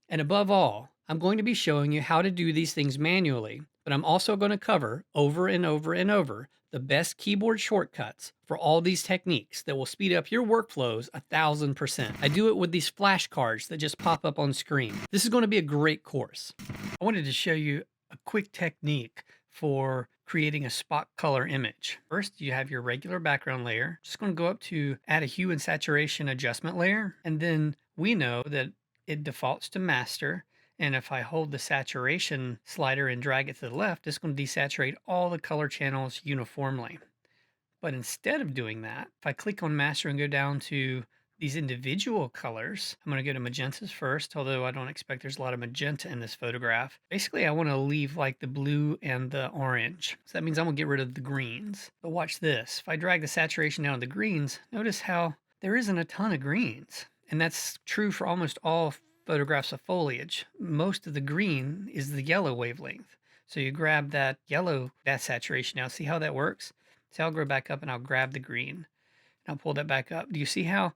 And above all, I'm going to be showing you how to do these things manually, but I'm also going to cover over and over and over the best keyboard shortcuts for all these techniques that will speed up your workflows 1000%. I do it with these flashcards that just pop up on screen. This is going to be a great course. I wanted to show you a quick technique for creating a spot color image. First, you have your regular background layer. Just going to go up to add a hue and saturation adjustment layer. And then we know that it defaults to master. And if I hold the saturation slider and drag it to the left, it's going to desaturate all the color channels uniformly. But instead of doing that, if I click on master and go down to these individual colors, I'm going to go to magentas first, although I don't expect there's a lot of magenta in this photograph. Basically, I want to leave like the blue and the orange. So that means I'm going to get rid of the greens. But watch this. If I drag the saturation down to the greens, notice how there isn't a ton of greens. And that's true for almost all photographs of foliage. Most of the green is the yellow wavelength. So you grab that yellow, that saturation now. See how that works? So I'll go back up and I'll grab the green and I'll pull that back up. Do you see how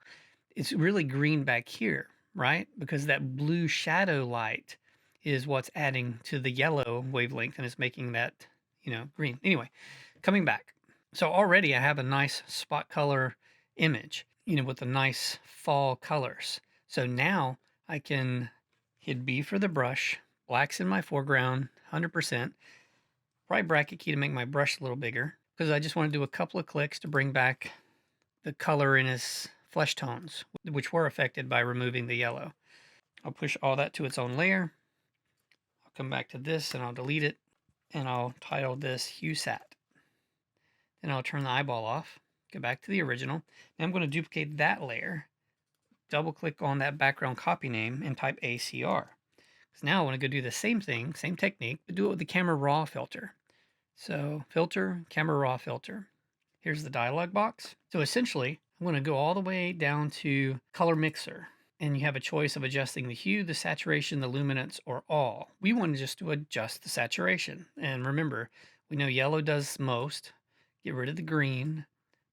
it's really green back here, right? Because that blue shadow light is what's adding to the yellow wavelength and it's making that, green. Anyway, coming back. So already I have a nice spot color image, with the nice fall colors. So now I can hit B for the brush, black's in my foreground, 100%. Right bracket key to make my brush a little bigger because I just want to do a couple of clicks to bring back the color in his flesh tones, which were affected by removing the yellow. I'll push all that to its own layer. I'll come back to this and I'll delete it and I'll title this Hue Sat. Then I'll turn the eyeball off, go back to the original. Now I'm going to duplicate that layer, double click on that background copy name and type ACR. So now I want to go do the same thing, same technique, but do it with the Camera Raw filter. So filter, Camera Raw filter. Here's the dialog box. So essentially, I'm going to go all the way down to color mixer. And you have a choice of adjusting the hue, the saturation, the luminance, or all. We want just to adjust the saturation. And remember, we know yellow does most. Get rid of the green.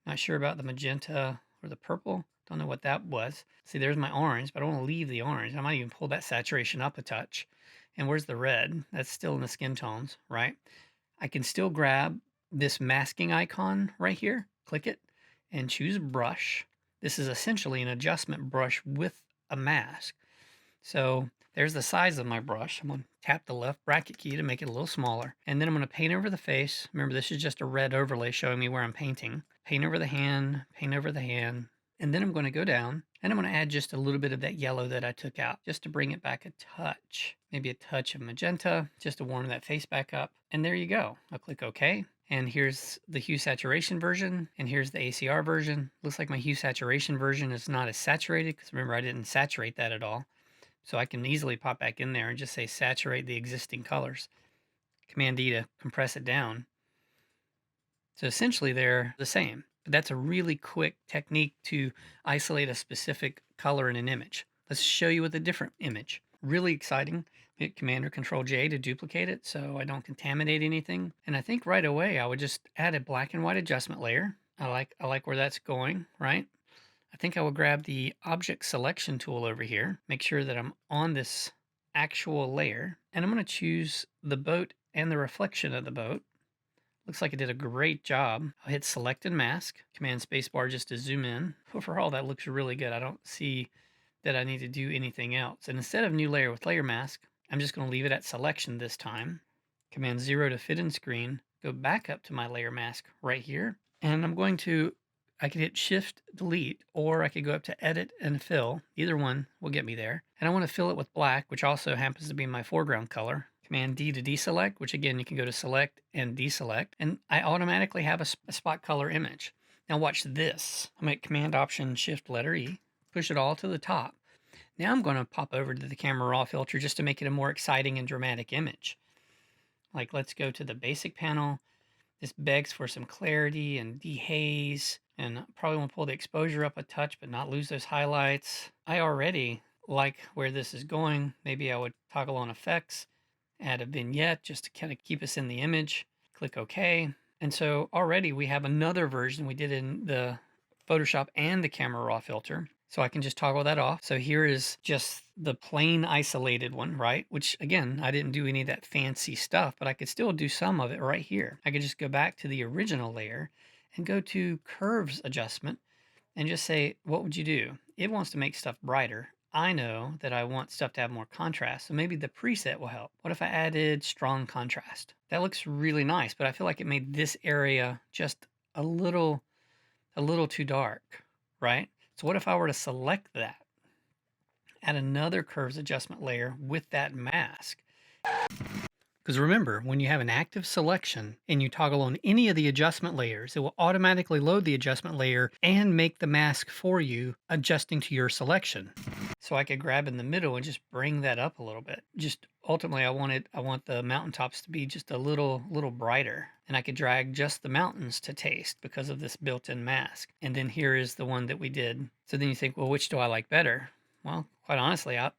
Not sure about the magenta or the purple. Don't know what that was. See, there's my orange, but I don't want to leave the orange. I might even pull that saturation up a touch. And where's the red? That's still in the skin tones, right? I can still grab this masking icon right here, click it, and choose brush. This is essentially an adjustment brush with a mask. So there's the size of my brush. I'm going to tap the left bracket key to make it a little smaller. And then I'm going to paint over the face. Remember, this is just a red overlay showing me where I'm painting. Paint over the hand, paint over the hand. And then I'm going to go down and I'm going to add just a little bit of that yellow that I took out just to bring it back a touch. Maybe a touch of magenta just to warm that face back up. And there you go. I'll click OK. And here's the hue saturation version, and here's the ACR version. Looks like my hue saturation version is not as saturated because remember I didn't saturate that at all. So I can easily pop back in there and just say saturate the existing colors. Command D to compress it down. So essentially they're the same, but that's a really quick technique to isolate a specific color in an image. Let's show you with a different image. Really exciting. Hit Command or Control J to duplicate it so I don't contaminate anything. And I think right away I would just add a black and white adjustment layer. I like where that's going, right? I think I will grab the object selection tool over here, make sure that I'm on this actual layer, and I'm going to choose the boat and the reflection of the boat. Looks like it did a great job. I'll hit select and mask, Command spacebar just to zoom in. Overall, that looks really good. I don't see that I need to do anything else. And instead of new layer with layer mask, I'm just going to leave it at selection this time. Command 0 to fit in screen, go back up to my layer mask right here, and I could hit Shift Delete, or I could go up to Edit and Fill. Either one will get me there. And I want to fill it with black, which also happens to be my foreground color. Command D to deselect, which again, you can go to Select and Deselect, and I automatically have a spot color image. Now watch this. I'm at Command Option Shift letter E, push it all to the top. Now I'm going to pop over to the Camera Raw filter just to make it a more exciting and dramatic image. Like let's go to the basic panel. This begs for some clarity and dehaze, and probably want to pull the exposure up a touch but not lose those highlights. I already like where this is going. Maybe I would toggle on effects, add a vignette just to kind of keep us in the image. Click OK. And so already we have another version we did in the Photoshop and the Camera Raw filter. So I can just toggle that off. So here is just the plain isolated one, right? Which again, I didn't do any of that fancy stuff, but I could still do some of it right here. I could just go back to the original layer and go to curves adjustment and just say, what would you do? It wants to make stuff brighter. I know that I want stuff to have more contrast, so maybe the preset will help. What if I added strong contrast? That looks really nice, but I feel like it made this area just a little too dark, right? So what if I were to select that, add another curves adjustment layer with that mask? Because remember, when you have an active selection and you toggle on any of the adjustment layers, it will automatically load the adjustment layer and make the mask for you, adjusting to your selection. So I could grab in the middle and just bring that up a little bit. Just ultimately, I want the mountaintops to be just a little brighter, and I could drag just the mountains to taste because of this built-in mask. And then here is the one that we did. So then you think, well, which do I like better? Well, quite honestly, I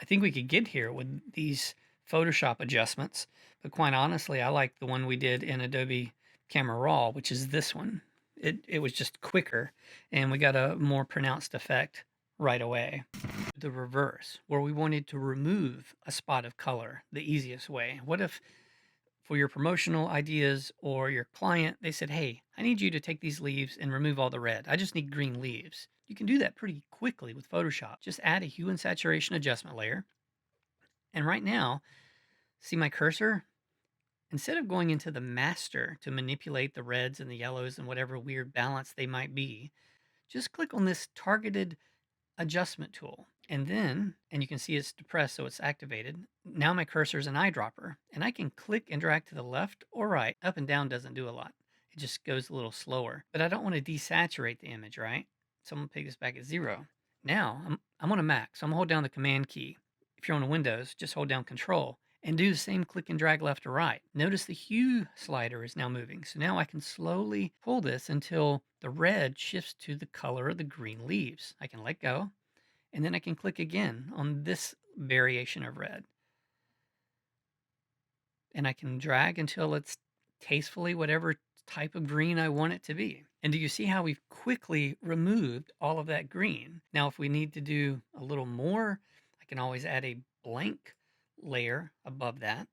think we could get here with these Photoshop adjustments, but quite honestly, I like the one we did in Adobe Camera Raw, which is this one. It was just quicker, and we got a more pronounced effect right away. The reverse, where we wanted to remove a spot of color the easiest way. What if for your promotional ideas or your client, they said, hey, I need you to take these leaves and remove all the red. I just need green leaves. You can do that pretty quickly with Photoshop. Just add a hue and saturation adjustment layer. And right now, see my cursor? Instead of going into the master to manipulate the reds and the yellows and whatever weird balance they might be, just click on this targeted adjustment tool. And then, and you can see it's depressed, so it's activated. Now my cursor is an eyedropper, and I can click and drag to the left or right. Up and down doesn't do a lot. It just goes a little slower. But I don't want to desaturate the image, right? So I'm going to pick this back at 0. Now, I'm on a Mac, so I'm going to hold down the Command key. If you're on a Windows, just hold down Control and do the same click and drag left or right. Notice the hue slider is now moving. So now I can slowly pull this until the red shifts to the color of the green leaves. I can let go, and then I can click again on this variation of red. And I can drag until it's tastefully whatever type of green I want it to be. And do you see how we've quickly removed all of that green? Now, if we need to do a little more, I can always add a blank layer above that.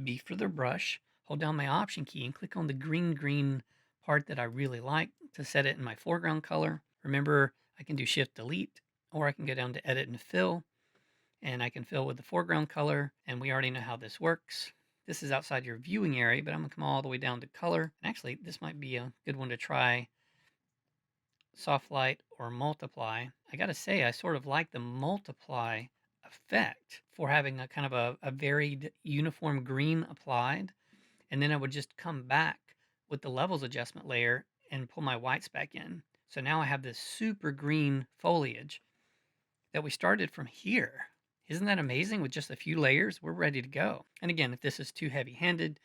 B for the brush, hold down my option key and click on the green part that I really like to set it in my foreground color. Remember, I can do Shift Delete, or I can go down to Edit and Fill, and I can fill with the foreground color, and we already know how this works. This is outside your viewing area, but I'm gonna come all the way down to color. And actually, this might be a good one to try, soft light or multiply. I gotta say, I sort of like the multiply effect for having a kind of a varied uniform green applied. And then I would just come back with the levels adjustment layer and pull my whites back in. So now I have this super green foliage that we started from here. Isn't that amazing? With just a few layers, we're ready to go. And again, if this is too heavy-handed,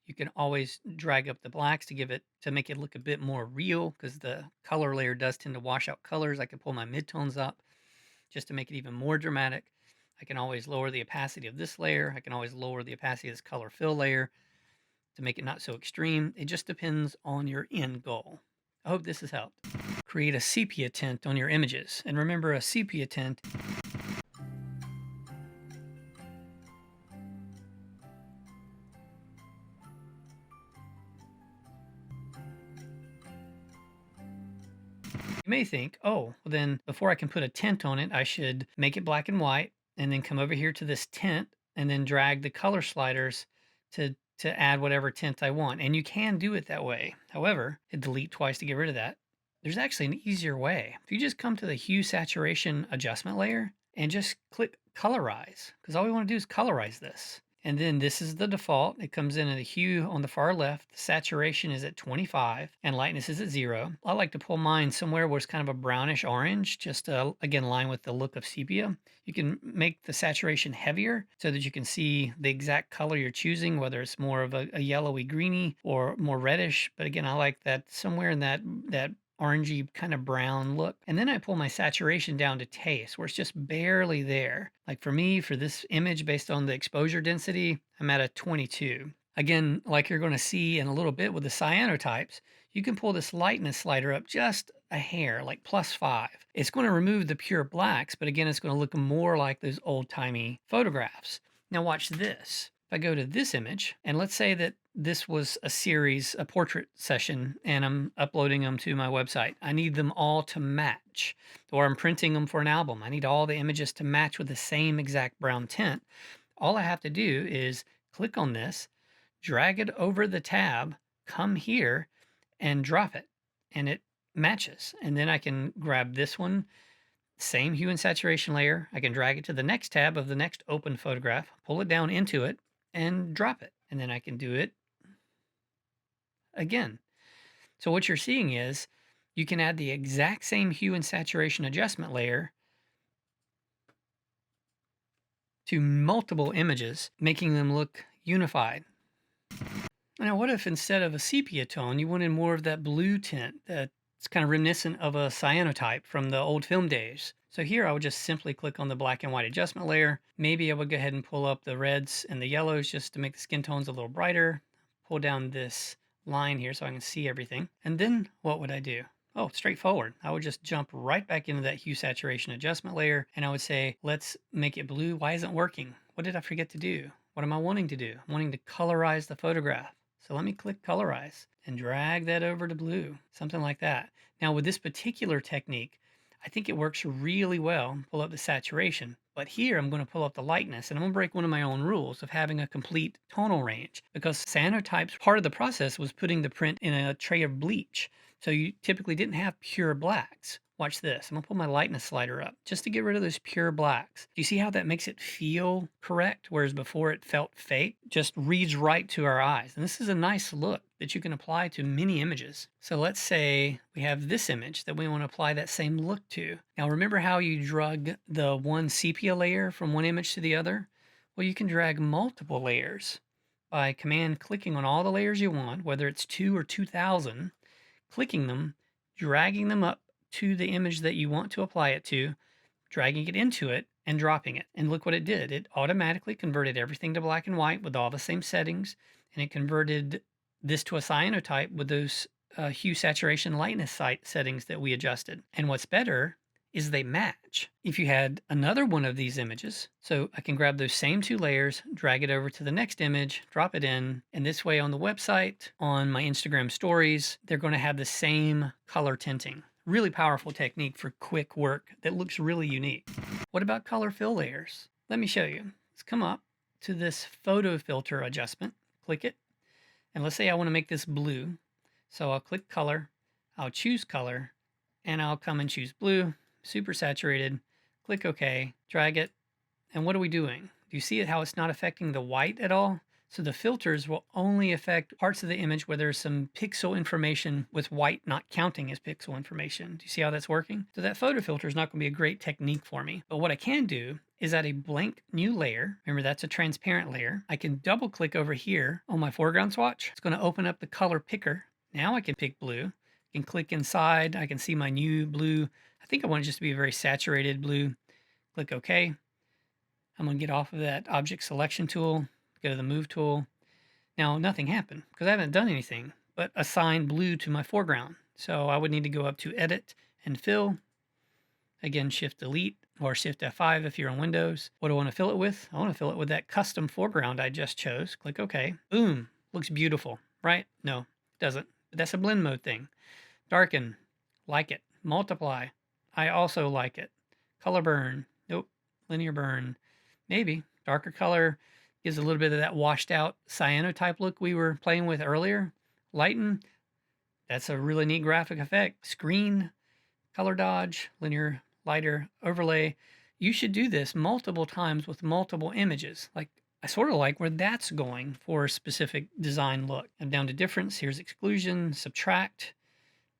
you can always drag up the blacks to make it look a bit more real, because the color layer does tend to wash out colors. I can pull my midtones up just to make it even more dramatic. I can always lower the opacity of this layer. I can always lower the opacity of this color fill layer to make it not so extreme. It just depends on your end goal. I hope this has helped. Create a sepia tint on your images. And remember, a sepia tint you may think, oh, well then before I can put a tint on it, I should make it black and white and then come over here to this tint and then drag the color sliders to add whatever tint I want. And you can do it that way. However, hit delete twice to get rid of that. There's actually an easier way. If you just come to the hue saturation adjustment layer and just click colorize, because all we want to do is colorize this. And then this is the default. It comes in at a hue on the far left. The saturation is at 25 and lightness is at 0. I like to pull mine somewhere where it's kind of a brownish orange, just again, line with the look of sepia. You can make the saturation heavier so that you can see the exact color you're choosing, whether it's more of a yellowy greeny or more reddish. But again, I like that somewhere in that orangey kind of brown look. And then I pull my saturation down to taste, where it's just barely there. Like for me, for this image, based on the exposure density, I'm at a 22. Again, like you're going to see in a little bit with the cyanotypes, you can pull this lightness slider up just a hair, like +5. It's going to remove the pure blacks, but again, it's going to look more like those old-timey photographs. Now watch this. If I go to this image, and let's say that this was a series, a portrait session, and I'm uploading them to my website. I need them all to match, or I'm printing them for an album. I need all the images to match with the same exact brown tint. All I have to do is click on this, drag it over the tab, come here, and drop it, and it matches. And then I can grab this one, same hue and saturation layer. I can drag it to the next tab of the next open photograph, pull it down into it, and drop it. And then I can do it again. So what you're seeing is you can add the exact same hue and saturation adjustment layer to multiple images, making them look unified. Now, what if instead of a sepia tone, you wanted more of that blue tint that's kind of reminiscent of a cyanotype from the old film days? So here I would just simply click on the black and white adjustment layer. Maybe I would go ahead and pull up the reds and the yellows just to make the skin tones a little brighter. Pull down this line here so I can see everything. And then what would I do? Oh, straightforward. I would just jump right back into that hue saturation adjustment layer and I would say, let's make it blue. Why isn't it working? What did I forget to do? What am I wanting to do? I'm wanting to colorize the photograph. So let me click colorize and drag that over to blue, something like that. Now with this particular technique, I think it works really well. Pull up the saturation, but here I'm going to pull up the lightness and I'm going to break one of my own rules of having a complete tonal range because cyanotypes, part of the process was putting the print in a tray of bleach. So you typically didn't have pure blacks. Watch this. I'm gonna pull my lightness slider up just to get rid of those pure blacks. Do you see how that makes it feel correct? Whereas before it felt fake, just reads right to our eyes. And this is a nice look that you can apply to many images. So let's say we have this image that we want to apply that same look to. Now remember how you drug the one sepia layer from one image to the other? Well, you can drag multiple layers by command clicking on all the layers you want, whether it's 2 or 2000, clicking them, dragging them up to the image that you want to apply it to, dragging it into it, and dropping it. And look what it did. It automatically converted everything to black and white with all the same settings, and it converted this to a cyanotype with those hue, saturation, lightness settings that we adjusted. And what's better is they match. If you had another one of these images, so I can grab those same two layers, drag it over to the next image, drop it in, and this way on the website, on my Instagram stories, they're going to have the same color tinting. Really powerful technique for quick work that looks really unique. What about color fill layers? Let me show you. Let's come up to this photo filter adjustment, click it, and let's say I want to make this blue. So I'll click color, I'll choose color, and I'll come and choose blue, super saturated, click OK, drag it, and what are we doing? Do you see it how it's not affecting the white at all? So the filters will only affect parts of the image where there's some pixel information with white not counting as pixel information. Do you see how that's working? So that photo filter is not going to be a great technique for me. But what I can do is add a blank new layer. Remember, that's a transparent layer. I can double click over here on my foreground swatch. It's going to open up the color picker. Now I can pick blue. I can click inside. I can see my new blue. I think I want it just to be a very saturated blue. Click OK. I'm going to get off of that object selection tool. Go to the move tool. Now nothing happened because I haven't done anything but assign blue to my foreground. So I would need to go up to edit and fill. Again, shift delete or shift F5 if you're on Windows. What do I want to fill it with? I want to fill it with that custom foreground I just chose. Click OK. Boom. Looks beautiful, right? No, it doesn't. But that's a blend mode thing. Darken. Like it. Multiply. I also like it. Color burn. Nope. Linear burn. Maybe. Darker color. Gives a little bit of that washed out cyanotype look we were playing with earlier. Lighten, that's a really neat graphic effect. Screen, color dodge, linear, lighter, overlay. You should do this multiple times with multiple images. Like I sort of like where that's going for a specific design look. I'm down to difference. Here's exclusion, subtract,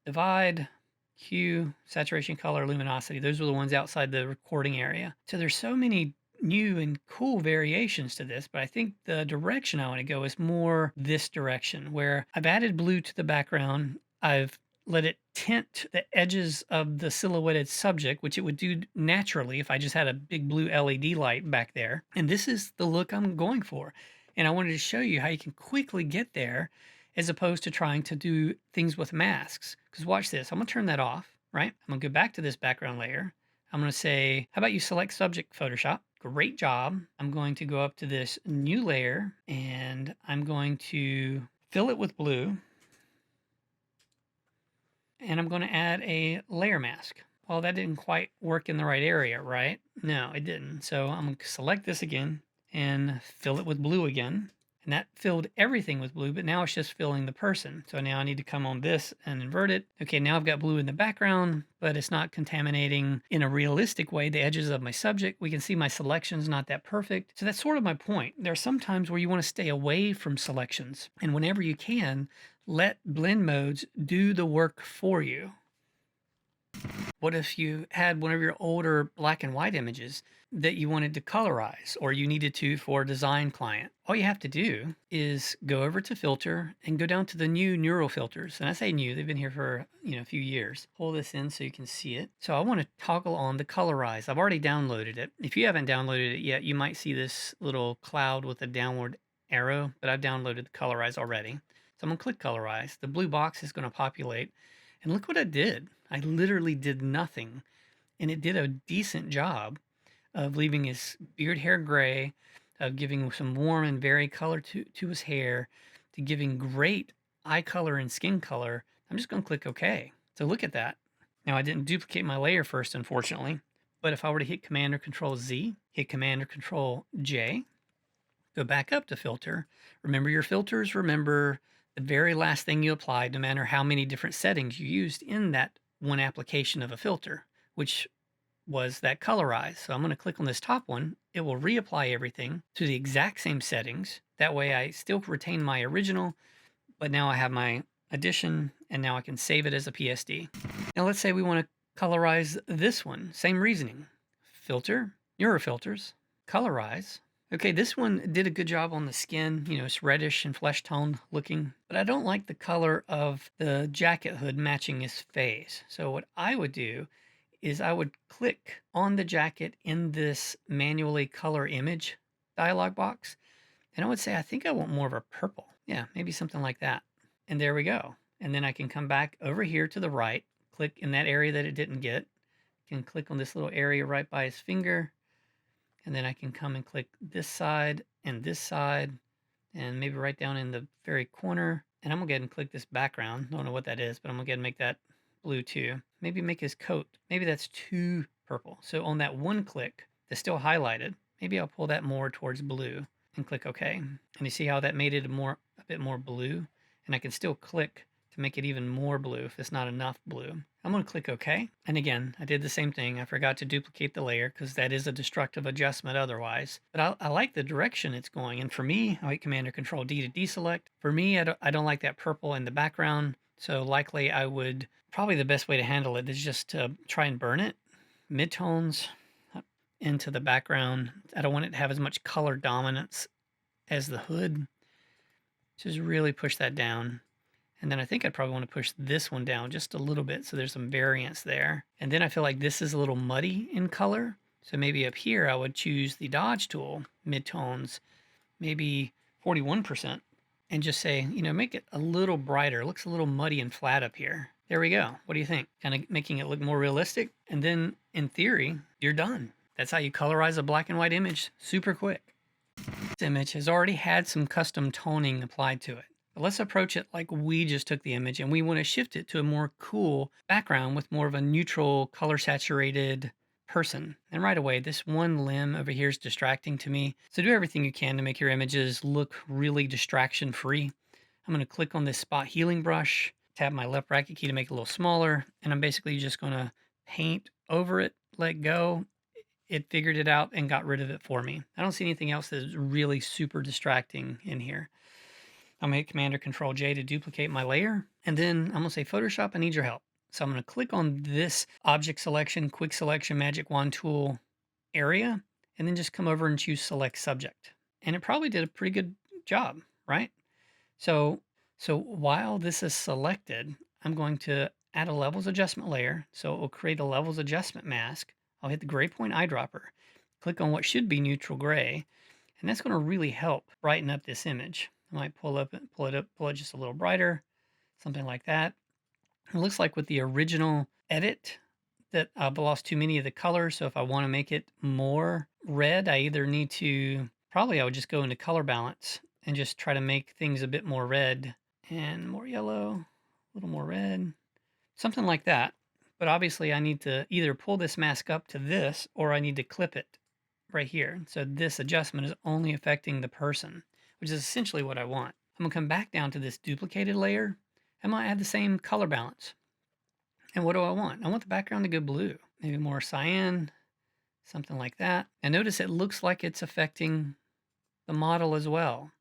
divide, hue, saturation, color, luminosity. Those are the ones outside the recording area. So there's so many new and cool variations to this, but I think the direction I want to go is more this direction where I've added blue to the background. I've let it tint the edges of the silhouetted subject, which it would do naturally if I just had a big blue LED light back there. And this is the look I'm going for. And I wanted to show you how you can quickly get there as opposed to trying to do things with masks. Because watch this, I'm gonna turn that off, right? I'm gonna go back to this background layer. I'm gonna say, how about you select subject Photoshop? Great job. I'm going to go up to this new layer and I'm going to fill it with blue. And I'm gonna add a layer mask. Well, that didn't quite work in the right area, right? No, it didn't. So I'm gonna select this again and fill it with blue again. And that filled everything with blue, but now it's just filling the person. So now I need to come on this and invert it. Okay, now I've got blue in the background, but it's not contaminating in a realistic way the edges of my subject. We can see my selection's not that perfect. So that's sort of my point. There are some times where you want to stay away from selections. And whenever you can, let blend modes do the work for you. What if you had one of your older black and white images that you wanted to colorize or you needed to for a design client? All you have to do is go over to filter and go down to the new neural filters. And I say new, they've been here for a few years. Pull this in so you can see it. So I want to toggle on the colorize. I've already downloaded it. If you haven't downloaded it yet, you might see this little cloud with a downward arrow, but I've downloaded the colorize already. So I'm gonna click colorize. The blue box is gonna populate. And look what I did. I literally did nothing. And it did a decent job of leaving his beard hair gray, of giving some warm and varied color to his hair, to giving great eye color and skin color. I'm just gonna click OK. So look at that. Now I didn't duplicate my layer first, unfortunately. But if I were to hit Command or Control Z, hit Command or Control J, go back up to filter. Remember your filters, remember the very last thing you applied, no matter how many different settings you used in that one application of a filter, which was that colorize. So I'm going to click on this top one. It will reapply everything to the exact same settings. That way I still retain my original, but now I have my addition and now I can save it as a PSD. Now let's say we want to colorize this one. Same reasoning. Filter, Neural Filters, colorize. Okay, this one did a good job on the skin. It's reddish and flesh tone looking, but I don't like the color of the jacket hood matching his face. So what I would do is I would click on the jacket in this manually color image dialog box. And I would say, I think I want more of a purple. Yeah, maybe something like that. And there we go. And then I can come back over here to the right, click in that area that it didn't get. Can click on this little area right by his finger. And then I can come and click this side, and maybe right down in the very corner. And I'm gonna go ahead and click this background. Don't know what that is, but I'm gonna go ahead and make that blue too. Maybe make his coat. Maybe that's too purple. So on that one click that's still highlighted, maybe I'll pull that more towards blue and click OK. And you see how that made it a bit more blue? And I can still click to make it even more blue if it's not enough blue. I'm going to click OK. And again, I did the same thing. I forgot to duplicate the layer because that is a destructive adjustment otherwise. But I like the direction it's going. And for me, I hit Command or Control D to deselect. For me, I don't like that purple in the background. So likely I would, probably the best way to handle it is just to try and burn it. Midtones into the background. I don't want it to have as much color dominance as the hood. Just really push that down. And then I think I'd probably want to push this one down just a little bit so there's some variance there. And then I feel like this is a little muddy in color. So maybe up here I would choose the dodge tool, midtones, maybe 41%. And just say, make it a little brighter. It looks a little muddy and flat up here. There we go. What do you think? Kind of making it look more realistic. And then in theory, you're done. That's how you colorize a black and white image super quick. This image has already had some custom toning applied to it. But let's approach it like we just took the image and we want to shift it to a more cool background with more of a neutral, color saturated person. And right away, this one limb over here is distracting to me. So do everything you can to make your images look really distraction free. I'm going to click on this spot healing brush, tap my left bracket key to make it a little smaller, and I'm basically just going to paint over it, let go. It figured it out and got rid of it for me. I don't see anything else that's really super distracting in here. I'm going to hit Command or Control J to duplicate my layer. And then I'm going to say, Photoshop, I need your help. So I'm going to click on this object selection, quick selection, magic wand tool area, and then just come over and choose select subject. And it probably did a pretty good job, right? So while this is selected, I'm going to add a levels adjustment layer. So it will create a levels adjustment mask. I'll hit the gray point eyedropper, click on what should be neutral gray, And that's going to really help brighten up this image. I might pull it just a little brighter, something like that. It looks like with the original edit that I've lost too many of the colors. So if I want to make it more red, I either need to, probably I would just go into color balance and just try to make things a bit more red and more yellow, a little more red, something like that. But obviously I need to either pull this mask up to this or I need to clip it right here. So this adjustment is only affecting the person, which is essentially what I want. I'm gonna come back down to this duplicated layer. I'm gonna add the same color balance. And what do I want? I want the background to go blue, maybe more cyan, something like that. And notice it looks like it's affecting the model as well.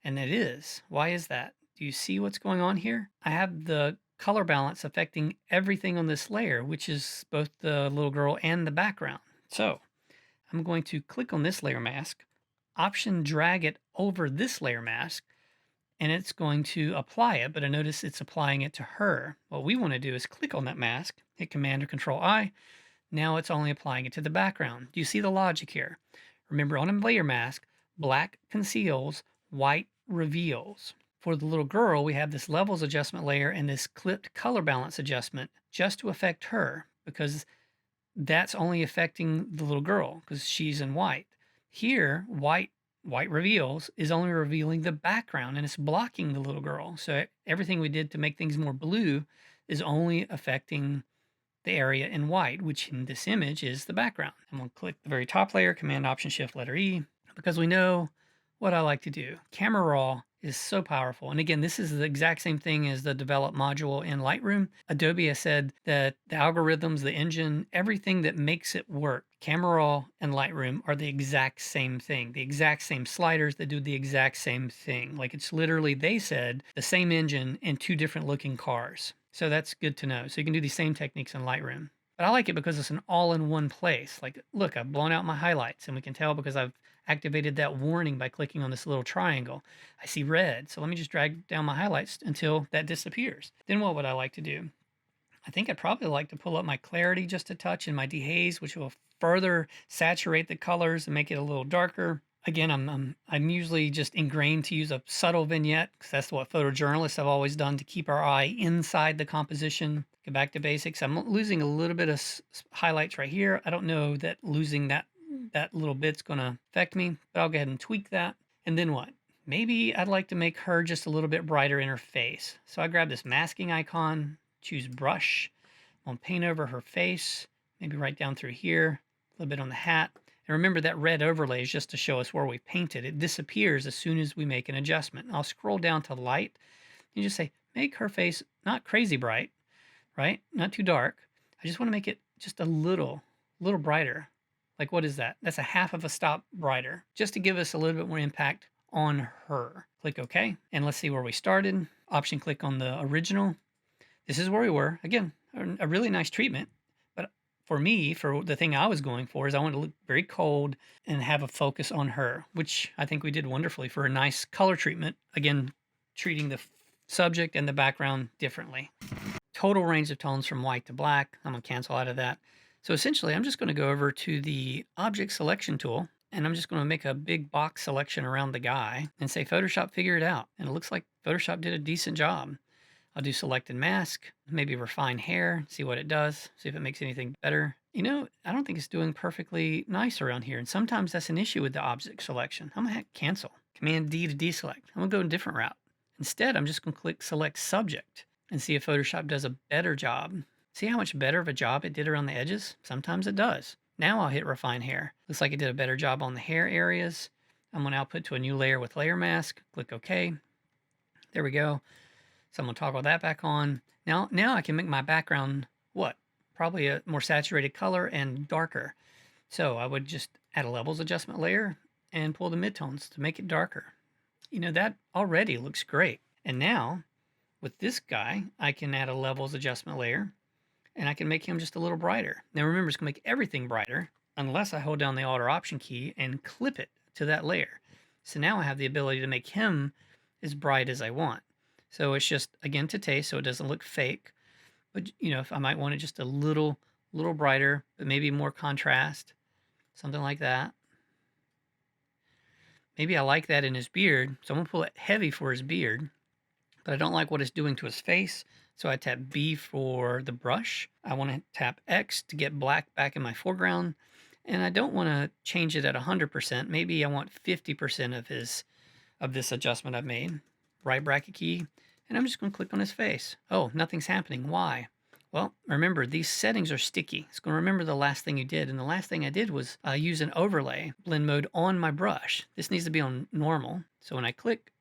And it is. Why is that? Do you see what's going on here? I have the color balance affecting everything on this layer, which is both the little girl and the background. So I'm going to click on this layer mask, option drag it over this layer mask, and it's going to apply it, but I notice it's applying it to her. What we want to do is click on that mask, hit Command or Control I. Now it's only applying it to the background. Do you see the logic here? Remember, on a layer mask, black conceals, white reveals. For the little girl, we have this levels adjustment layer and this clipped color balance adjustment just to affect her, because that's only affecting the little girl because she's in white. Here, white reveals is only revealing the background and it's blocking the little girl. So everything we did to make things more blue is only affecting the area in white, which in this image is the background. I'm going to click the very top layer, Command Option Shift letter E, because we know what I like to do. Camera Raw is so powerful. And again, this is the exact same thing as the develop module in Lightroom. Adobe has said that the algorithms, the engine, everything that makes it work, Camera Raw and Lightroom are the exact same thing, the exact same sliders that do the exact same thing. Like it's literally, they said, the same engine in two different looking cars. So that's good to know. So you can do these same techniques in Lightroom. But I like it because it's an all-in-one place. Like, look, I've blown out my highlights, and we can tell because I've activated that warning by clicking on this little triangle. I see red, so let me just drag down my highlights until that disappears. Then what would I like to do? I think I'd probably like to pull up my clarity just a touch and my dehaze, which will further saturate the colors and make it a little darker. Again, I'm usually just ingrained to use a subtle vignette because that's what photojournalists have always done to keep our eye inside the composition. Go back to basics. I'm losing a little bit of highlights right here. I don't know that losing that little bit's going to affect me, but I'll go ahead and tweak that. And then what? Maybe I'd like to make her just a little bit brighter in her face. So I grab this masking icon, choose brush. I'm going to paint over her face, maybe right down through here, a little bit on the hat. And remember that red overlay is just to show us where we painted. It disappears as soon as we make an adjustment. I'll scroll down to light and just say, make her face not crazy bright, right? Not too dark. I just want to make it just a little brighter. Like what is that? That's a half of a stop brighter, just to give us a little bit more impact on her. Click OK, and let's see where we started. Option click on the original. This is where we were. Again, a really nice treatment. But for me, for the thing I was going for is I wanted to look very cold and have a focus on her, which I think we did wonderfully for a nice color treatment. Again, treating the subject and the background differently. Total range of tones from white to black. I'm going to cancel out of that. So essentially, I'm just going to go over to the object selection tool, and I'm just going to make a big box selection around the guy and say, Photoshop, figure it out. And it looks like Photoshop did a decent job. I'll do select and mask, maybe refine hair, see what it does, see if it makes anything better. You know, I don't think it's doing perfectly nice around here. And sometimes that's an issue with the object selection. I'm going to cancel. Command D to deselect. I'm going to go a different route. Instead, I'm just going to click select subject and see if Photoshop does a better job. See how much better of a job it did around the edges? Sometimes it does. Now I'll hit refine hair. Looks like it did a better job on the hair areas. I'm going to output to a new layer with layer mask. Click OK. There we go. So I'm going to toggle that back on. Now I can make my background, what? Probably a more saturated color and darker. So I would just add a levels adjustment layer and pull the midtones to make it darker. You know, that already looks great. And now with this guy, I can add a levels adjustment layer and I can make him just a little brighter. Now remember, it's going to make everything brighter unless I hold down the Alt or Option key and clip it to that layer. So now I have the ability to make him as bright as I want. So it's just, again, to taste, so it doesn't look fake. But, you know, if I might want it just a little brighter, but maybe more contrast, something like that. Maybe I like that in his beard, so I'm gonna pull it heavy for his beard, but I don't like what it's doing to his face. So I tap B for the brush. I want to tap X to get black back in my foreground. And I don't want to change it at 100%. Maybe I want 50% of this adjustment I've made. Right bracket key, and I'm just going to click on his face. Oh, nothing's happening. Why? Well, remember, these settings are sticky. It's going to remember the last thing you did, and the last thing I did was use an overlay blend mode on my brush. This needs to be on normal. So when I click,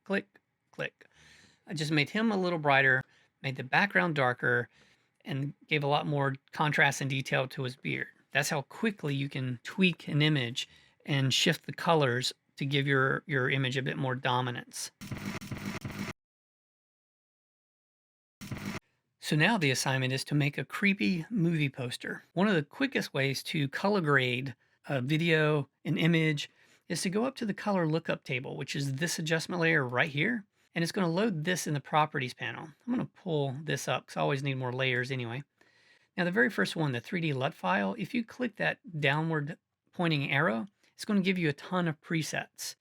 click, click, I just made him a little brighter, made the background darker, and gave a lot more contrast and detail to his beard. That's how quickly you can tweak an image and shift the colors to give your image a bit more dominance. So now the assignment is to make a creepy movie poster. One of the quickest ways to color grade a video, an image, is to go up to the color lookup table, which is this adjustment layer right here. And it's going to load this in the properties panel. I'm going to pull this up because I always need more layers anyway. Now the very first one, the 3D LUT file, if you click that downward pointing arrow, it's going to give you a ton of presets.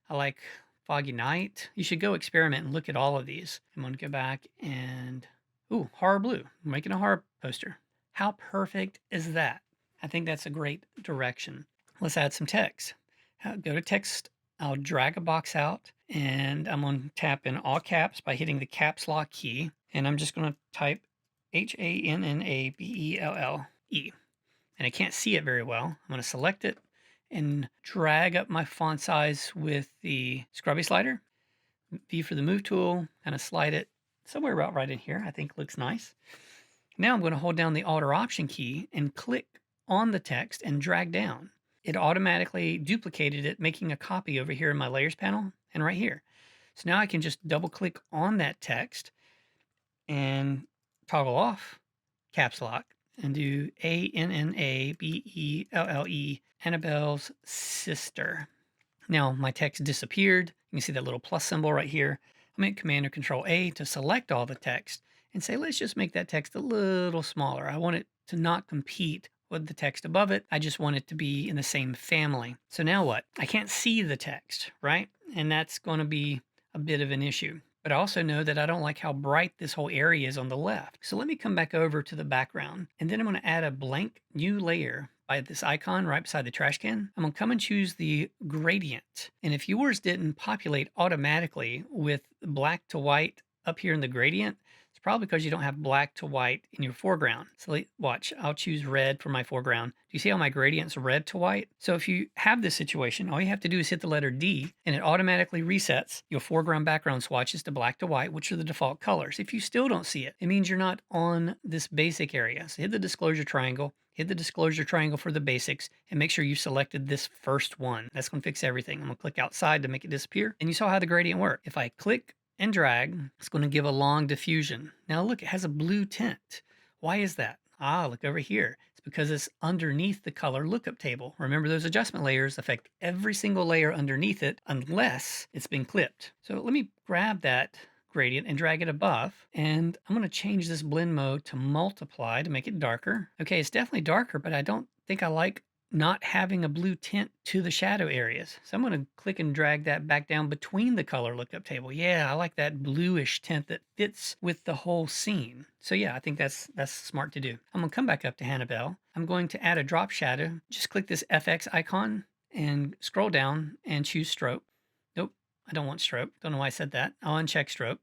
I like Foggy Night. You should go experiment and look at all of these. I'm going to go back and, ooh, horror blue. I'm making a horror poster. How perfect is that? I think that's a great direction. Let's add some text. Go to text. I'll drag a box out and I'm going to tap in all caps by hitting the caps lock key. And I'm just going to type HANNABELLE. And I can't see it very well. I'm going to select it and drag up my font size with the scrubby slider. V for the move tool, kind of slide it somewhere about right in here. I think looks nice. Now I'm going to hold down the Alt or Option key and click on the text and drag down. It automatically duplicated it, making a copy over here in my layers panel and right here. So now I can just double click on that text and toggle off caps lock and do ANNABELLE, Annabelle's sister. Now my text disappeared. You can see that little plus symbol right here. I'm in Command or Control A to select all the text and say, let's just make that text a little smaller. I want it to not compete with the text above it. I just want it to be in the same family. So now what? I can't see the text, right? And that's going to be a bit of an issue. But I also know that I don't like how bright this whole area is on the left. So let me come back over to the background, and then I'm going to add a blank new layer by this icon right beside the trash can. I'm going to come and choose the gradient. And if yours didn't populate automatically with black to white up here in the gradient, it's probably because you don't have black to white in your foreground. So watch, I'll choose red for my foreground. Do you see how my gradient's red to white? So if you have this situation, all you have to do is hit the letter D and it automatically resets your foreground background swatches to black to white, which are the default colors. If you still don't see it, it means you're not on this basic area. So hit the disclosure triangle, hit the disclosure triangle for the basics, and make sure you selected this first one. That's going to fix everything. I'm going to click outside to make it disappear. And you saw how the gradient worked. If I click and drag, it's going to give a long diffusion. Now look, it has a blue tint. Why is that? Ah, look over here. It's because it's underneath the color lookup table. Remember, those adjustment layers affect every single layer underneath it unless it's been clipped. So let me grab that gradient and drag it above. And I'm going to change this blend mode to multiply to make it darker. Okay, it's definitely darker, but I don't think I like not having a blue tint to the shadow areas. So I'm going to click and drag that back down between the color lookup table. Yeah, I like that bluish tint that fits with the whole scene. So yeah, I think that's smart to do. I'm going to come back up to Hannibal. I'm going to add a drop shadow. Just click this FX icon and scroll down and choose stroke. Nope, I don't want stroke. Don't know why I said that. I'll uncheck stroke.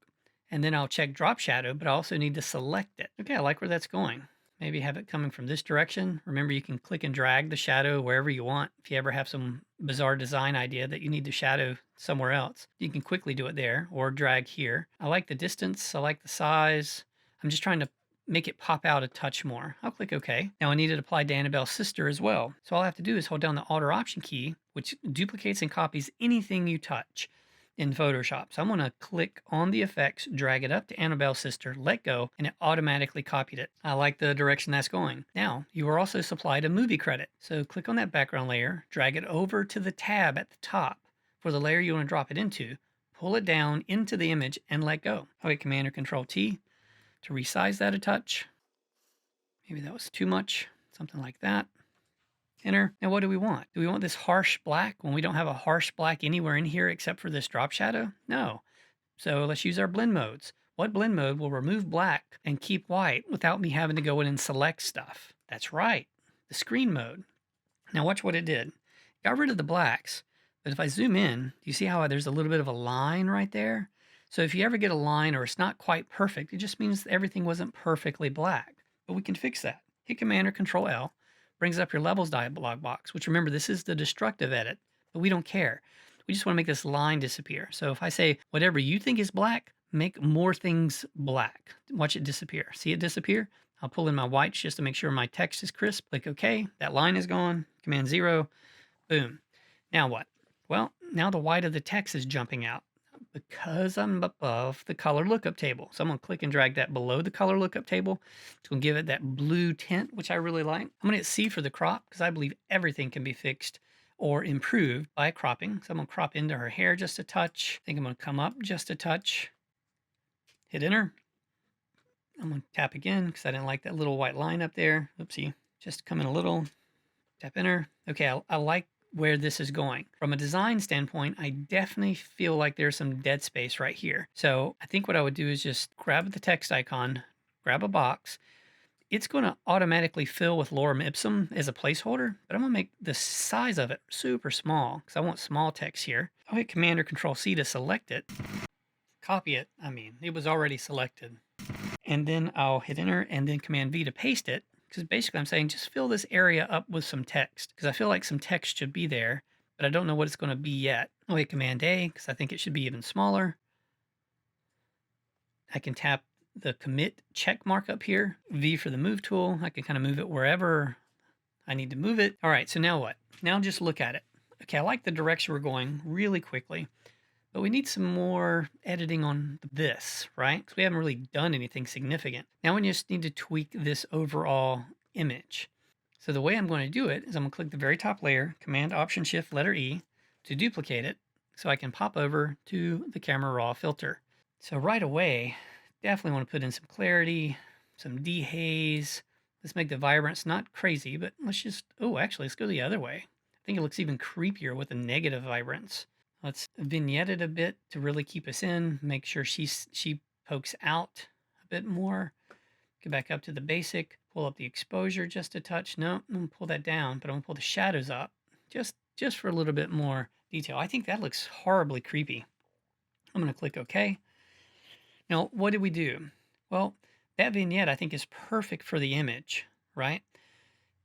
And then I'll check drop shadow, but I also need to select it. Okay, I like where that's going. Maybe have it coming from this direction. Remember, you can click and drag the shadow wherever you want. If you ever have some bizarre design idea that you need the shadow somewhere else, you can quickly do it there or drag here. I like the distance. I like the size. I'm just trying to make it pop out a touch more. I'll click OK. Now I need it applied to Annabelle's sister as well. So all I have to do is hold down the Alt or Option key, which duplicates and copies anything you touch in Photoshop. So I'm going to click on the effects, drag it up to Annabelle's sister, let go, and it automatically copied it. I like the direction that's going. Now, you are also supplied a movie credit. So click on that background layer, drag it over to the tab at the top for the layer you want to drop it into, pull it down into the image, and let go. I'll hit Command or Control T to resize that a touch. Maybe that was too much, something like that. Enter. Now what do we want? Do we want this harsh black when we don't have a harsh black anywhere in here except for this drop shadow? No. So let's use our blend modes. What blend mode will remove black and keep white without me having to go in and select stuff? That's right, the screen mode. Now watch what it did. Got rid of the blacks, but if I zoom in, you see how there's a little bit of a line right there? So if you ever get a line or it's not quite perfect, it just means everything wasn't perfectly black. But we can fix that. Hit Command or Control L, brings up your levels dialog box, which remember, this is the destructive edit, but we don't care. We just want to make this line disappear. So if I say whatever you think is black, make more things black. Watch it disappear. See it disappear? I'll pull in my whites just to make sure my text is crisp. Click OK. That line is gone. Command 0. Boom. Now what? Well, now the white of the text is jumping out because I'm above the color lookup table. So I'm going to click and drag that below the color lookup table. It's going to give it that blue tint, which I really like. I'm going to hit C for the crop because I believe everything can be fixed or improved by cropping. So I'm going to crop into her hair just a touch. I think I'm going to come up just a touch. Hit enter. I'm going to tap again because I didn't like that little white line up there. Oopsie. Just come in a little. Tap enter. Okay, I like where this is going. From a design standpoint, I definitely feel like there's some dead space right here. So I think what I would do is just grab the text icon, grab a box. It's going to automatically fill with lorem ipsum as a placeholder, but I'm going to make the size of it super small because I want small text here. I'll hit Command or Control C to select it. Copy it. I mean, it was already selected. And then I'll hit enter and then Command V to paste it. Because basically I'm saying just fill this area up with some text. Because I feel like some text should be there, but I don't know what it's going to be yet. I'll hit Command A because I think it should be even smaller. I can tap the commit check mark up here. V for the move tool. I can kind of move it wherever I need to move it. All right, so now what? Now just look at it. Okay, I like the direction we're going really quickly. But we need some more editing on this, right? Because we haven't really done anything significant. Now we just need to tweak this overall image. So the way I'm going to do it is I'm going to click the very top layer, Command Option Shift letter E to duplicate it so I can pop over to the Camera Raw filter. So right away, definitely want to put in some clarity, some dehaze. Let's make the vibrance not crazy, but let's just, actually, let's go the other way. I think it looks even creepier with a negative vibrance. Let's vignette it a bit to really keep us in. Make sure she pokes out a bit more. Go back up to the basic. Pull up the exposure just a touch. No, I'm going to pull that down, but I'm going to pull the shadows up just for a little bit more detail. I think that looks horribly creepy. I'm going to click OK. Now, what did we do? Well, that vignette I think is perfect for the image, right?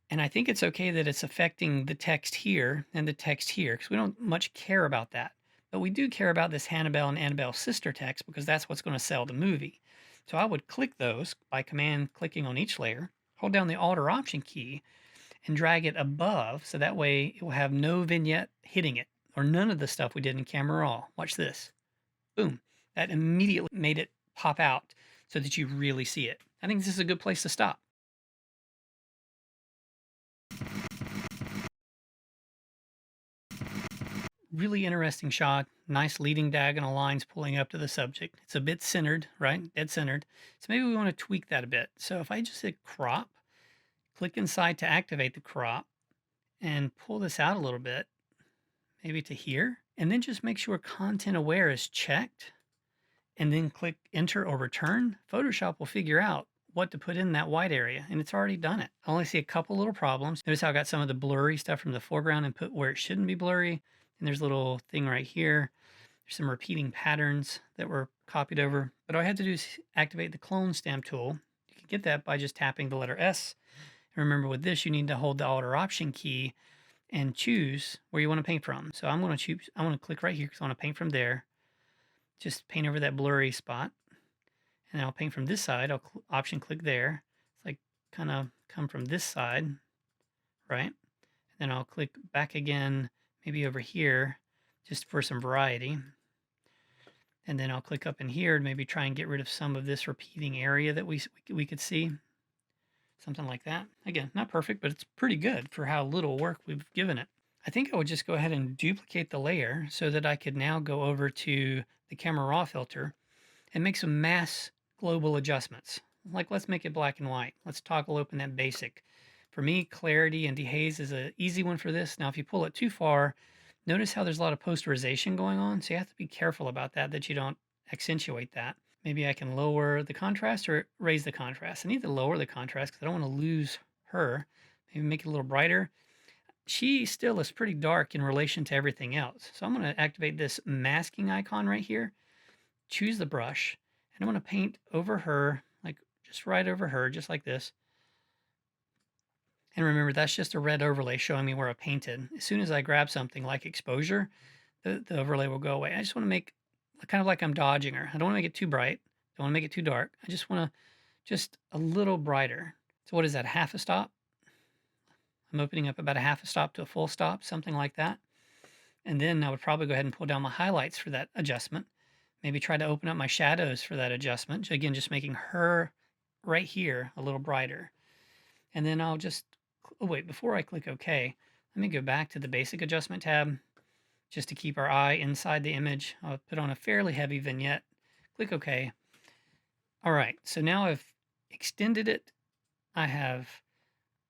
And I think it's okay that it's affecting the text here and the text here because we don't much care about that. But we do care about this Hannibal and Annabelle sister text because that's what's going to sell the movie. So I would click those by command clicking on each layer, hold down the Alt or Option key, and drag it above so that way it will have no vignette hitting it or none of the stuff we did in Camera Raw. Watch this. Boom. That immediately made it pop out so that you really see it. I think this is a good place to stop. Really interesting shot. Nice leading diagonal lines pulling up to the subject. It's a bit centered, right? Dead centered. So maybe we want to tweak that a bit. So if I just hit crop, click inside to activate the crop and pull this out a little bit, maybe to here, and then just make sure content aware is checked and then click enter or return. Photoshop will figure out what to put in that white area, and it's already done it. I only see a couple little problems. Notice how I got some of the blurry stuff from the foreground and put where it shouldn't be blurry. And there's a little thing right here. There's some repeating patterns that were copied over. But all I had to do is activate the clone stamp tool. You can get that by just tapping the letter S. And remember with this, you need to hold the Alt or Option key and choose where you want to paint from. So I'm going to click right here because I want to paint from there. Just paint over that blurry spot. And then I'll paint from this side. I'll Option click there. It's like kind of come from this side, right? And then I'll click back again, maybe over here, just for some variety. And then I'll click up in here and maybe try and get rid of some of this repeating area that we could see. Something like that. Again, not perfect, but it's pretty good for how little work we've given it. I think I would just go ahead and duplicate the layer so that I could now go over to the Camera Raw filter and make some mass global adjustments. Like let's make it black and white. Let's toggle open that basic. For me, clarity and dehaze is an easy one for this. Now, if you pull it too far, notice how there's a lot of posterization going on. So you have to be careful about that you don't accentuate that. Maybe I can lower the contrast or raise the contrast. I need to lower the contrast because I don't want to lose her. Maybe make it a little brighter. She still is pretty dark in relation to everything else. So I'm going to activate this masking icon right here, choose the brush, and I'm going to paint over her, like just right over her, just like this. And remember, that's just a red overlay showing me where I painted. As soon as I grab something like exposure, the overlay will go away. I just want to make kind of like I'm dodging her. I don't want to make it too bright. Don't want to make it too dark. I just want to just a little brighter. So what is that, half a stop? I'm opening up about a half a stop to a full stop, something like that. And then I would probably go ahead and pull down my highlights for that adjustment. Maybe try to open up my shadows for that adjustment. Again, just making her right here a little brighter. And then I'll just, oh wait, before I click OK, let me go back to the basic adjustment tab just to keep our eye inside the image. I'll put on a fairly heavy vignette, click OK. All right, so now I've extended it. I have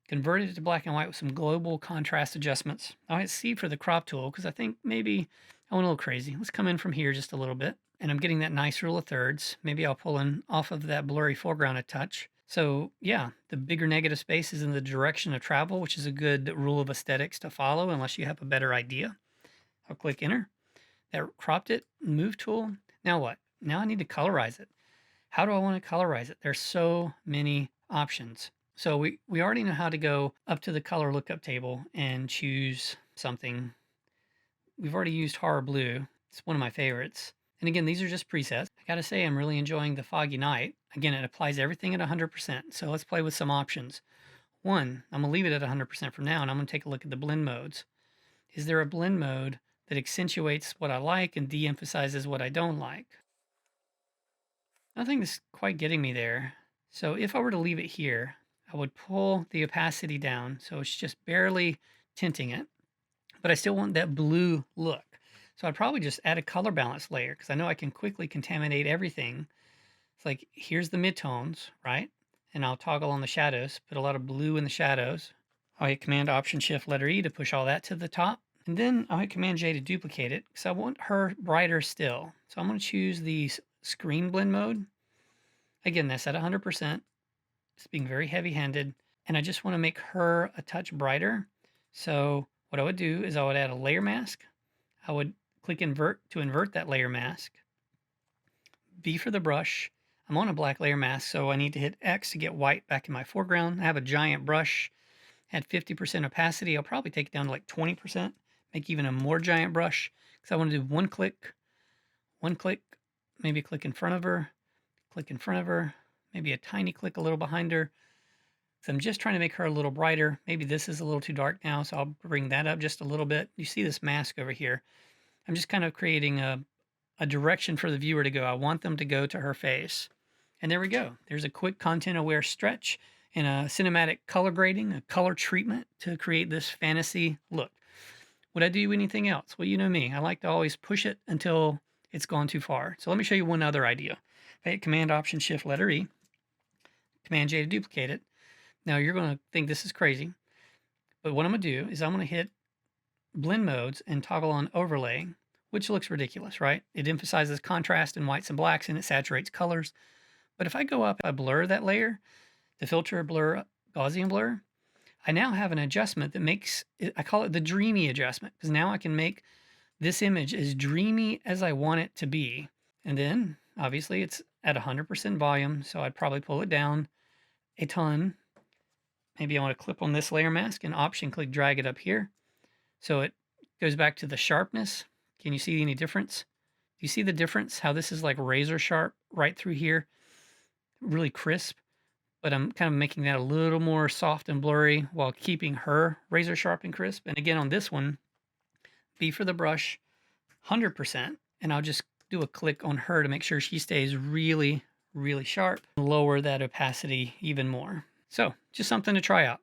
converted it to black and white with some global contrast adjustments. I'll hit C for the crop tool because I think maybe I went a little crazy. Let's come in from here just a little bit. And I'm getting that nice rule of thirds. Maybe I'll pull in off of that blurry foreground a touch. So yeah, the bigger negative space is in the direction of travel, which is a good rule of aesthetics to follow unless you have a better idea. I'll click enter. That cropped it, move tool. Now what? Now I need to colorize it. How do I want to colorize it? There's so many options. So we already know how to go up to the color lookup table and choose something. We've already used Horror Blue. It's one of my favorites. And again, these are just presets. I gotta say, I'm really enjoying the Foggy Night. Again, it applies everything at 100%. So let's play with some options. One, I'm gonna leave it at 100% for now, and I'm gonna take a look at the blend modes. Is there a blend mode that accentuates what I like and de-emphasizes what I don't like? Nothing is quite getting me there. So if I were to leave it here, I would pull the opacity down so it's just barely tinting it, but I still want that blue look. So I'd probably just add a color balance layer because I know I can quickly contaminate everything. It's like, here's the midtones, right? And I'll toggle on the shadows, put a lot of blue in the shadows. I'll hit Command Option Shift letter E to push all that to the top. And then I'll hit Command J to duplicate it because I want her brighter still. So I'm going to choose the screen blend mode. Again, that's at 100%. It's being very heavy-handed. And I just want to make her a touch brighter. So what I would do is I would add a layer mask. I would click invert to invert that layer mask. B for the brush. I'm on a black layer mask, so I need to hit X to get white back in my foreground. I have a giant brush at 50% opacity. I'll probably take it down to like 20%, make even a more giant brush because I want to do one click, maybe click in front of her, maybe a tiny click a little behind her. So I'm just trying to make her a little brighter. Maybe this is a little too dark now, so I'll bring that up just a little bit. You see this mask over here. I'm just kind of creating a direction for the viewer to go. I want them to go to her face. And there we go. There's a quick content-aware stretch and a cinematic color grading, a color treatment to create this fantasy look. Would I do anything else? Well, you know me. I like to always push it until it's gone too far. So let me show you one other idea. If I hit Command Option Shift letter E, Command J to duplicate it. Now you're going to think this is crazy, but what I'm going to do is I'm going to hit blend modes and toggle on overlay, which looks ridiculous, right? It emphasizes contrast in whites and blacks and it saturates colors. But if I go up, I blur that layer, the filter blur, Gaussian blur, I now have an adjustment that makes it, I call it the dreamy adjustment, because now I can make this image as dreamy as I want it to be. And then obviously it's at 100% volume, so I'd probably pull it down a ton. Maybe I want to clip on this layer mask and option click drag it up here. So it goes back to the sharpness. Can you see any difference? Do you see the difference? How this is like razor sharp right through here, really crisp, but I'm kind of making that a little more soft and blurry while keeping her razor sharp and crisp. And again, on this one, B for the brush, 100%, and I'll just do a click on her to make sure she stays really, really sharp. Lower that opacity even more. So just something to try out.